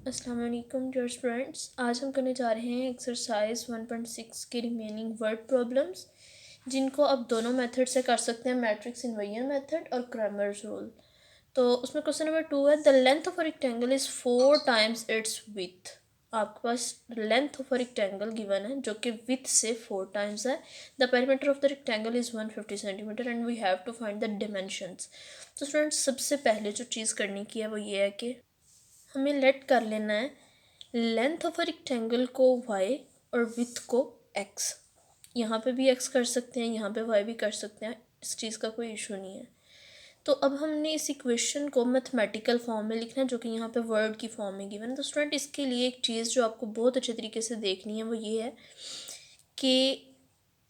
अस्सलाम वालेकुम dear students. आज हम करने जा रहे हैं एक्सरसाइज 1.6 के रिमेनिंग वर्ड प्रॉब्लम्स, जिनको आप दोनों मेथड से कर सकते हैं, मैट्रिक्स इन्वर्जन मेथड और क्रैमर्स रूल। तो उसमें क्वेश्चन नंबर 2 है, the length of a rectangle is 4 times its width. आपके पास length of a rectangle given है जो कि विथ से 4 टाइम्स है। The perimeter of the rectangle is 150 centimetre and we have to find the dimensions. तो students, सबसे पहले जो चीज़ करने की है वो ये है कि हमें लेट कर लेना है लेंथ ऑफ अ रेक्टेंगल को y और विथ को x। यहाँ पे भी x कर सकते हैं, यहाँ पे y भी कर सकते हैं, इस चीज़ का कोई इशू नहीं है। तो अब हमने इस इक्वेशन को मैथमेटिकल फॉर्म में लिखना है, जो कि यहाँ पे वर्ड की फॉर्म में गिवन है। तो स्टूडेंट, इसके लिए एक चीज़ जो आपको बहुत अच्छे तरीके से देखनी है वो ये है कि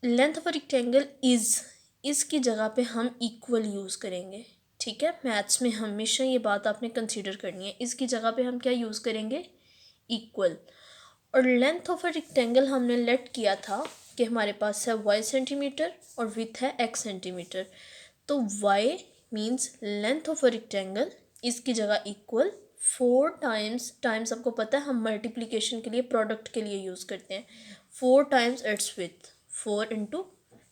length of a rectangle is की जगह पे हम इक्वल यूज़ करेंगे। ठीक है, मैथ्स में हमेशा ये बात आपने कंसीडर करनी है। इसकी जगह पे हम क्या यूज़ करेंगे? इक्वल। और लेंथ ऑफ अ रेक्टेंगल हमने लेट किया था कि हमारे पास है y सेंटीमीटर और विथ है x सेंटीमीटर। तो y means length of a rectangle, इसकी जगह इक्वल 4 टाइम्स आपको पता है हम मल्टीप्लिकेशन के लिए, प्रोडक्ट के लिए यूज़ करते हैं। 4 times its with, 4 into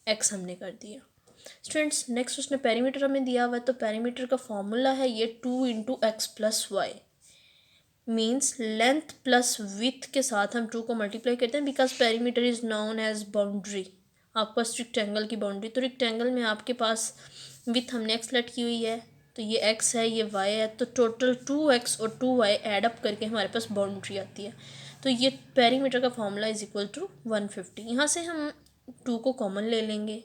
x हमने कर दिया। स्टूडेंट्स, नेक्स्ट उसने पेरीमीटर हमें दिया हुआ है, तो पेरीमीटर का फॉर्मूला है ये 2 into x plus y. Means length plus width के साथ हम 2 को मल्टीप्लाई करते हैं, because perimeter is known as boundary. आपके पास रेक्टेंगल की बाउंड्री, तो रेक्टेंगल में आपके पास विथ हमने एक्स लेट की हुई है, तो ये एक्स है, ये वाई है, तो टोटल 2x और 2y ऐड अप करके हमारे पास बाउंड्री आती है। तो ये पेरीमीटर का फॉर्मूला इज इक्वल टू 150। यहाँ से हम 2 को कॉमन ले लेंगे,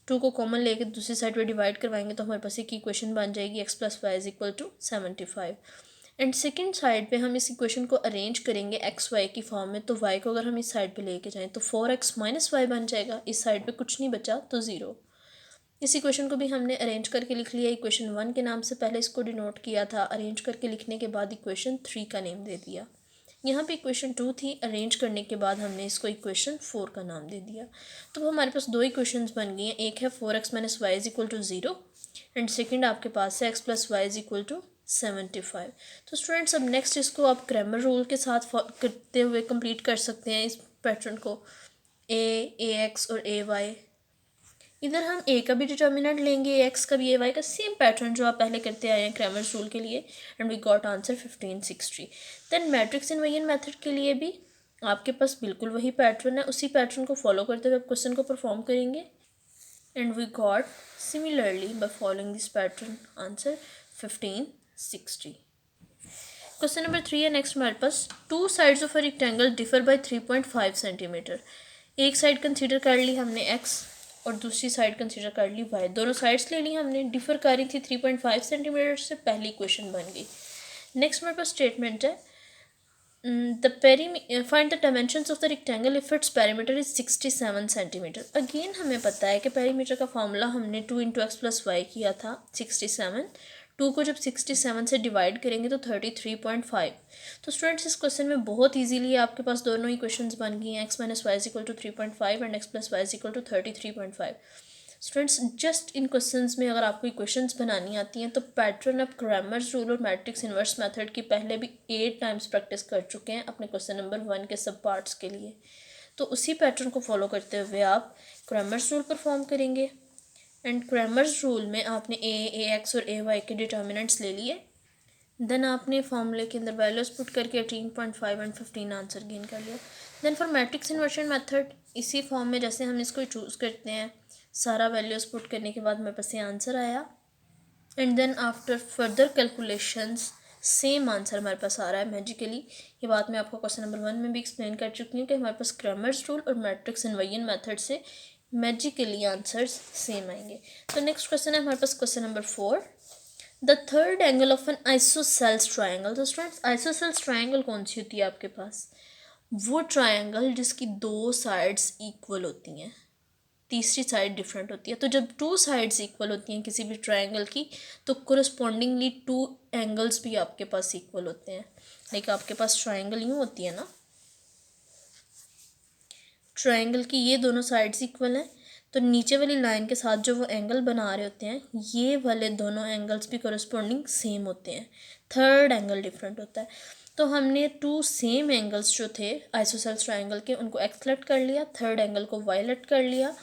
2 को कॉमन लेके दूसरी साइड पे डिवाइड करवाएंगे, तो हमारे पास एक इक्वेशन बन जाएगी x plus y is equal to 75। And second side पे हम इस इक्वेशन को अरेंज करेंगे एक्स वाई की फॉर्म में। तो y को अगर हम इस साइड पे लेके जाएं तो 4x माइनस वाई बन जाएगा, इस साइड पे कुछ नहीं बचा तो 0। इस इक्वेशन को भी हमने अरेंज करके लिख लिया। इक्वेशन 1 के नाम से पहले इसको डिनोट किया था, अरेंज करके लिखने के बाद इक्वेशन 3 का नेम दे दिया। यहाँ पे इक्वेशन 2 थी, अरेंज करने के बाद हमने इसको इक्वेशन 4 का नाम दे दिया। तो हमारे पास दो इक्वेशंस बन गई हैं, एक है 4x minus Y is equal to 0 and second आपके पास है x plus y is equal to 75। तो स्टूडेंट्स, अब नेक्स्ट इसको आप क्रैमर रूल के साथ करते हुए कंप्लीट कर सकते हैं इस पैटर्न को, ए एक्स और ए वाई। इधर हम ए का भी डिटर्मिनेंट लेंगे, एक्स का भी, ए वाई का, सेम पैटर्न जो आप पहले करते आए हैं क्रैमर्स रूल के लिए, and we got answer 1560। Then matrix inversion method के लिए भी आपके पास बिल्कुल वही पैटर्न है, उसी पैटर्न को फॉलो करते हुए आप क्वेश्चन को परफॉर्म करेंगे, and we got similarly by following this pattern answer 1560। Question number 3 है नेक्स्ट हमारे पास, two sides of a rectangle differ by 3.5 centimetre. एक साइड कंसीडर कर ली हमने x और दूसरी साइड कंसीडर कर ली y, दोनों साइड्स ले ली हमने, डिफर कर रही थी 3.5 सेंटीमीटर से, पहली इक्वेशन बन गई। नेक्स्ट हमारे पास स्टेटमेंट है, find the dimensions of the rectangle if its perimeter is 67 centimetre. Again हमें पता है कि पेरीमीटर का फॉर्मूला हमने 2 इंटू एक्स प्लस वाई किया था 67। 2 को जब 67 से डिवाइड करेंगे तो 33.5। तो स्टूडेंट्स, इस क्वेश्चन में बहुत इजीली आपके पास दोनों इक्वेशंस बन गई हैं, x minus Y is equal to 3.5 and x plus y is equal to 33.5। Students, just इन क्वेश्चंस में अगर आपको इक्वेशंस बनानी आती हैं तो पैटर्न ऑफ क्रैमर्स रूल और मैट्रिक्स इन्वर्स मेथड की पहले भी 8 टाइम्स प्रैक्टिस कर चुके हैं अपने क्वेश्चन नंबर 1 के सब पार्ट्स के लिए। तो उसी पैटर्न को फॉलो करते हुए आप क्रैमर्स रूल परफॉर्म करेंगे, एंड क्रैमर्स रूल में आपने ए एक्स और ए वाई के डिटर्मिनेंट्स ले लिए। देन आपने फॉर्मूले के अंदर वैल्यूज पुट करके 18.5 एंड 15 आंसर गेन कर लिया। Then for matrix inversion method, इसी फॉर्म में जैसे हम इसको चूज़ करते हैं, सारा वैल्यूज पुट करने के बाद मेरे पास ये आंसर आया, and then after further calculations same answer हमारे पास आ रहा है मैजिकली। ये बात मैं आपको क्वेश्चन नंबर 1 में भी एक्सप्लेन कर चुकी हूँ कि हमारे पास क्रैमर्स रूल और मैट्रिक्स इन्वर्जन मेथड से मैजिकली आंसर्स सेम आएंगे। तो नेक्स्ट क्वेश्चन है हमारे पास question number 4, the third angle of an isosceles triangle. तो स्टूडेंट्स, आइसोसेल्स ट्राइंगल कौन सी होती है आपके पास? वो ट्राइंगल जिसकी दो साइड्स इक्वल होती हैं, तीसरी साइड डिफरेंट होती है। तो जब टू साइड्स इक्वल होती हैं किसी भी ट्राइंगल की, तो कोरस्पॉन्डिंगली टू एंगल्स भी आपके पास इक्वल होते हैं। लाइक आपके पास ट्राइंगल यूँ होती है ना, ट्राइंगल की ये दोनों साइड्स इक्वल हैं, तो नीचे वाली लाइन के साथ जो वो एंगल बना रहे होते हैं, ये वाले दोनों एंगल्स भी कोरस्पॉन्डिंग सेम होते हैं, थर्ड एंगल डिफरेंट होता है। तो हमने टू सेम एंगल्स जो थे आइसोसेल्स ट्रायंगल के उनको एक्स लेट कर लिया, थर्ड एंगल को वाई लेट कर लिया।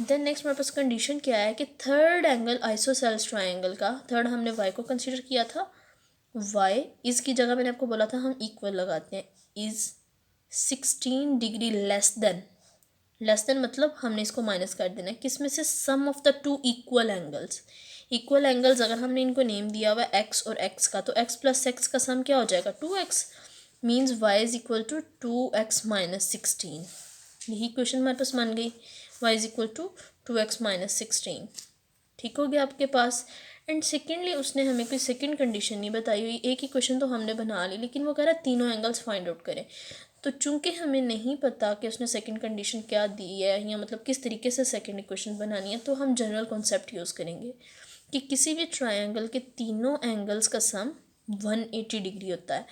देन नेक्स्ट हमारे पास कंडीशन क्या है कि थर्ड एंगल आइसोसेल्स ट्रायंगल का, थर्ड हमने वाई को कंसीडर किया था, वाई इसकी जगह मैंने आपको बोला था हम इक्वल लगाते हैं, इज़ 16 डिग्री लेस देन मतलब हमने इसको माइनस कर देना है किस में से, sum of the two equal angles. Equal angles अगर हमने इनको नेम दिया हुआ है एक्स और एक्स का, तो एक्स प्लस एक्स का सम क्या हो जाएगा 2x, means y is equal to 2x minus 16। यही क्वेश्चन हमारे पास मान गई, y is equal to 2x minus 16। ठीक हो गया आपके पास। एंड सेकेंडली उसने हमें कोई सेकंड कंडीशन नहीं बताई हुई, एक ही क्वेश्चन तो हमने बना ली, लेकिन वो कह रहा है तीनों एंगल्स फाइंड आउट करें। तो चूंकि हमें नहीं पता कि उसने सेकंड कंडीशन क्या दी है या मतलब किस तरीके से सेकंड इक्वेशन बनानी है, तो हम जनरल कॉन्सेप्ट यूज़ करेंगे कि किसी भी ट्रायंगल के तीनों एंगल्स का सम 180 डिग्री होता है।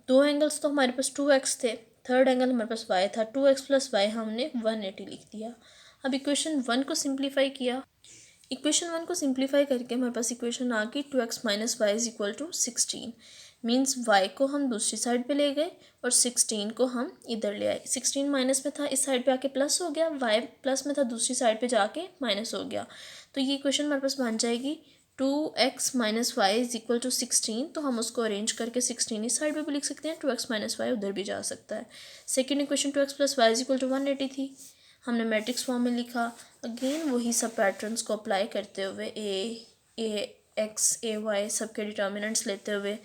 दो एंगल्स तो हमारे पास 2x थे, थर्ड एंगल हमारे पास y था, 2x प्लस वाई हमने 180 लिख दिया। अब इक्वेशन 1 को सिंप्लीफाई किया, इक्वेशन 1 को सिंप्लीफाई करके हमारे पास इक्वेशन आ गई 2x minus Y is equal to 16। Means y को हम दूसरी साइड पे ले गए और 16 को हम इधर ले आए। 16 माइनस में था, इस साइड पे आके प्लस हो गया, y प्लस में था, दूसरी साइड पे जाके माइनस हो गया। तो ये इक्वेशन हमारे पास बन जाएगी 2x minus Y is equal to 16। तो हम उसको अरेंज करके 16 इस साइड पे भी लिख सकते हैं, 2x माइनस वाई उधर भी जा सकता है। Second equation 2x plus y is equal to 180 थी, हमने मैट्रिक्स फॉर्म में लिखा। अगेन वही सब पैटर्न्स को अप्लाई करते हुए ए एक्स ए वाई सब के डिटर्मिनेंट्स लेते हुए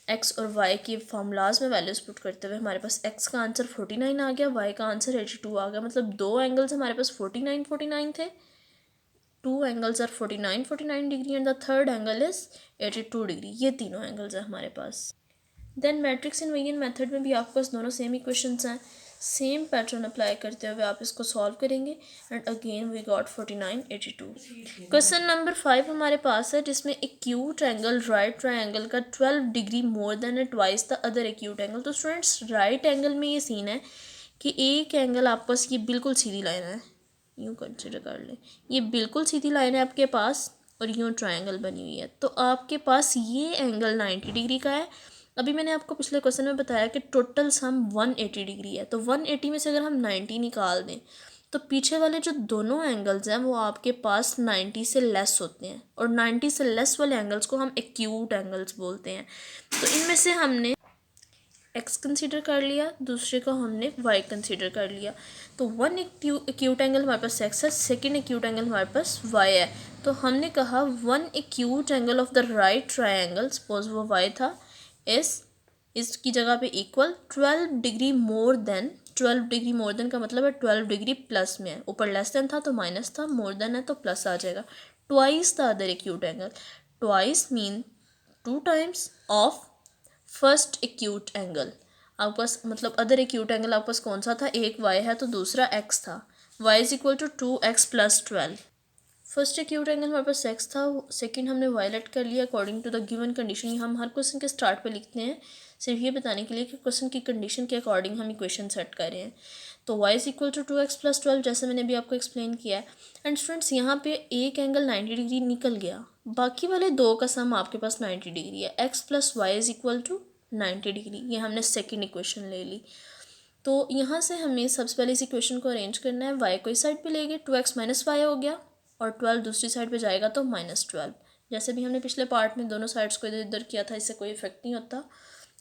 एक्स और वाई की फार्मूलाज में वैल्यूज़ पुट करते हुए हमारे पास एक्स का आंसर 49 आ गया, वाई का आंसर 82 आ गया। मतलब दो एंगल्स हमारे पास 49 थे, two angles are 49 degree and the third angle is 82 degree. ये तीनों एंगल्स हैं हमारे पास। देन मैट्रिक्स इन्वर्जन मेथड में भी आपके पास दोनों सेम इक्वेशंस हैं, सेम पैटर्न अप्लाई करते हुए आप इसको सॉल्व करेंगे and again we got 49 82। Question number 5 हमारे पास है जिसमें एक्यूट एंगल राइट ट्रायंगल का 12 degree more than A twice the other acute angle. तो स्टूडेंट्स राइट एंगल में ये सीन है कि एक एंगल आपके पास ये बिल्कुल सीधी लाइन है, यूँ कंसिडर कर लें, ये बिल्कुल सीधी लाइन है आपके पास और यूँ ट्रायंगल बनी हुई है। तो आपके पास ये एंगल 90 डिग्री का है। अभी मैंने आपको पिछले क्वेश्चन में बताया कि टोटल सम 180 डिग्री है, तो 180 में से अगर हम 90 निकाल दें तो पीछे वाले जो दोनों एंगल्स हैं वो आपके पास 90 से लेस होते हैं, और 90 से लेस वाले एंगल्स को हम एक्यूट एंगल्स बोलते हैं। तो इनमें से हमने एक्स कंसीडर कर लिया, दूसरे को हमने वाई कंसीडर कर लिया। तो वन एक्यूट एंगल हमारे पास एक्स है, सेकेंड एक्यूट एंगल हमारे पास वाई है। तो हमने कहा one acute angle of the right triangle, suppose वो वाई था, इसकी जगह पे equal 12 degree more than. 12 degree more than का मतलब है 12 डिग्री प्लस में है, ऊपर लेस देन था तो माइनस था, मोर देन है तो प्लस आ जाएगा। Twice the other acute angle, twice mean 2 times of first acute angle. आपके पास मतलब अदर एक्यूट एंगल आपके पास कौन सा था, एक वाई है तो दूसरा एक्स था, y is equal to 2x plus 12। First acute angle हमारे पास एक्स था, सेकंड हमने वायलेट कर लिया according to the given condition. ये हम हर क्वेश्चन के स्टार्ट पे लिखते हैं सिर्फ ये बताने के लिए कि क्वेश्चन की कंडीशन के अकॉर्डिंग हम इक्वेशन सेट कर रहे हैं। तो y is equal to 2x plus 12 जैसे मैंने अभी आपको एक्सप्लेन किया है। एंड स्टूडेंट्स यहाँ पे एक एंगल 90 डिग्री निकल गया, बाकी वाले दो का सम आपके पास 90 डिग्री है, x plus y is equal to 90 degree. ये हमने सेकेंड इक्वेशन ले ली। तो यहाँ से हमें सबसे पहले इस इक्वेशन को अरेंज करना है, y को इस साइड पे ले गए, 2x माइनस वाई हो गया और 12 दूसरी साइड पे जाएगा तो माइनस 12। जैसे भी हमने पिछले पार्ट में दोनों साइड्स को इधर इधर किया था, इससे कोई इफेक्ट नहीं होता।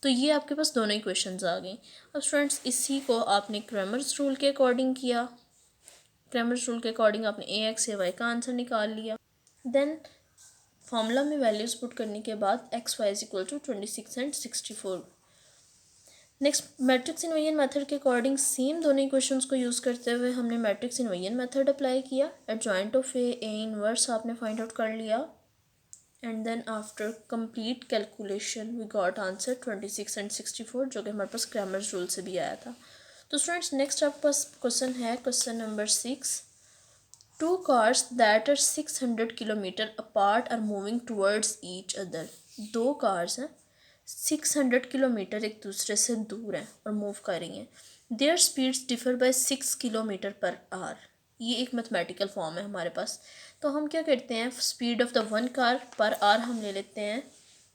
तो ये आपके पास दोनों इक्वेशंस आ गई। अब स्टूडेंट्स इसी को आपने क्रैमर्स रूल के अकॉर्डिंग किया, क्रैमर्स रूल के अकॉर्डिंग आपने ए एक्स ए वाई का आंसर निकाल लिया। देन फॉर्मूला में वैल्यूज़ पुट करने के बाद x y is equal to 26 and 64। Next matrix inversion method के अकॉर्डिंग सेम दोनों इक्वेशंस को यूज़ करते हुए हमने मैट्रिक्स इन्वर्जन मेथड अप्लाई किया। एडजॉइंट ऑफ ए इनवर्स आपने फाइंड आउट कर लिया and then after complete calculation we got answer 26 and 64, जो कि हमारे पास क्रैमर्स रूल से भी आया था। तो स्टूडेंट्स नेक्स्ट आपके पास क्वेश्चन है, question number 6। Two cars that are 600 kilometre apart are moving towards each other. दो कार्स हैं 600 किलोमीटर एक दूसरे से दूर हैं और मूव कर रही हैं। Their speeds differ by 6 kilometre per hour. ये एक मैथमेटिकल फॉर्म है हमारे पास। तो हम क्या करते हैं, speed of the one car per hour हम ले लेते हैं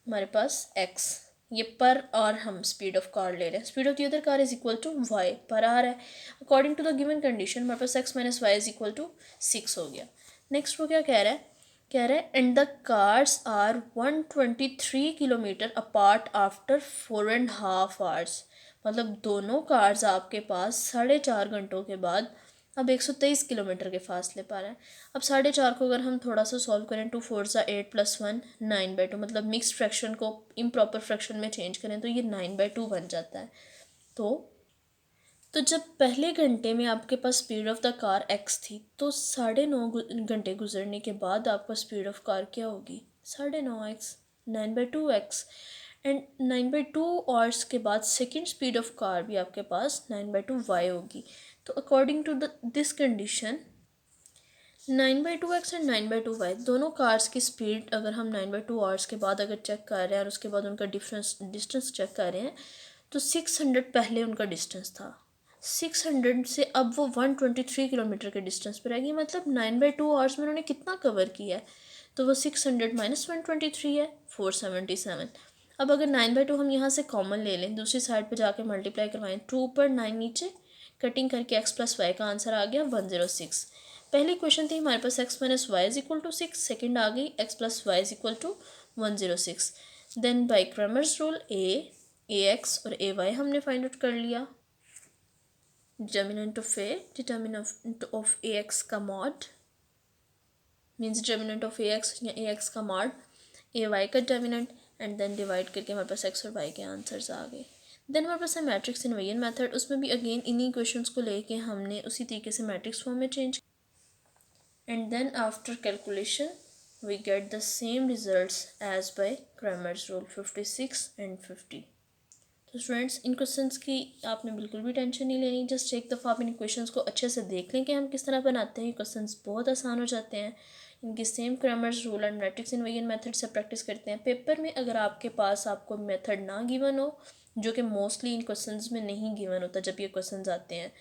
हमारे पास x, ये पर आर हम स्पीड ऑफ कार ले रहे हैं, speed of the other car is equal to Y, per hour है। According to the given condition हमारे पास X minus Y is equal to 6 हो गया। नेक्स्ट वो क्या कह रहा है, कह रहा है and the cars are 123 kilometre apart after 4.5 hours, मतलब दोनों कार्स आपके पास 4.5 घंटों के बाद अब 123 किलोमीटर के फासले पर है। अब 4.5 को अगर हम थोड़ा सा सॉल्व करें, 2 4 ज़ा 8 + 1 9/2, मतलब मिक्स फ्रैक्शन को इम्प्रॉपर फ्रैक्शन में चेंज करें तो ये 9/2 बन जाता है। तो जब पहले घंटे में आपके पास speed of the car x थी, तो 9.5 घंटे गुजरने के बाद आपका स्पीड ऑफ कार क्या होगी, 9.5x, 9/2x। एंड 9/2 आवर्स के बाद सेकेंड स्पीड ऑफ कार भी आपके पास 9/2y होगी। तो according to this condition 9/2x and 9/2y दोनों कार्स की स्पीड अगर हम 9/2 आवर्स के बाद अगर चेक कर रहे हैं और उसके बाद उनका डिस्टेंस चेक कर रहे हैं, तो 600 पहले उनका डिस्टेंस था, 600 से अब वो 123 किलोमीटर के डिस्टेंस पर रहेगी, मतलब 9/2 आवर्स में उन्होंने कितना कवर किया है, तो वो 600 माइनस 123 है 477। अब अगर 9/2 हम यहाँ से कॉमन ले लें, दूसरी साइड पे जाके मल्टीप्लाई करवाएं, 2 ऊपर 9 नीचे, कटिंग करके x + y का आंसर आ गया 106। पहली क्वेश्चन थी हमारे पास x minus Y is equal to 6, second आ गई x + y इज इक्वल टू 106। Then by Cramer's rule ax और ay हमने फाइंड आउट कर लिया। डिटर्मिनेंट ऑफ ax का mod means determinant of ax या ax का मॉड ay का डिटर्मिनेंट, एंड देन डिवाइड करके हमारे पास x और y के आंसर्स आ गए। देन हमारे पास है मैट्रिक्स इन्वर्जन मेथड, उसमें भी अगेन इन्हीं क्वेश्चंस को लेके हमने उसी तरीके से मैट्रिक्स फॉर्म में change, and then after calculation we get the same results as by Cramer's rule 56 and 50। तो स्टूडेंट्स इन क्वेश्चंस की आपने बिल्कुल भी टेंशन नहीं लेनी, जस्ट एक दफ़ा आप इन क्वेश्चंस को अच्छे से देख लें कि हम किस तरह बनाते हैं। क्वेश्चंस बहुत आसान हो जाते हैं, इनकी same Cramer's rule and matrix inversion method से प्रैक्टिस करते हैं। पेपर में अगर आपके पास आपको मेथड ना गिवन हो, जो कि मोस्टली इन क्वेश्चंस में नहीं गिवन होता जब ये क्वेश्चंस आते हैं,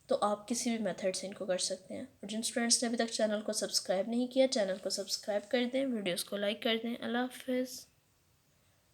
तो आप किसी भी मेथड से इनको कर सकते हैं। और जिन स्टूडेंट्स ने अभी तक चैनल को सब्सक्राइब नहीं किया, चैनल को सब्सक्राइब कर दें, वीडियोज़ को लाइक कर दें। अल्लाह हाफिज़।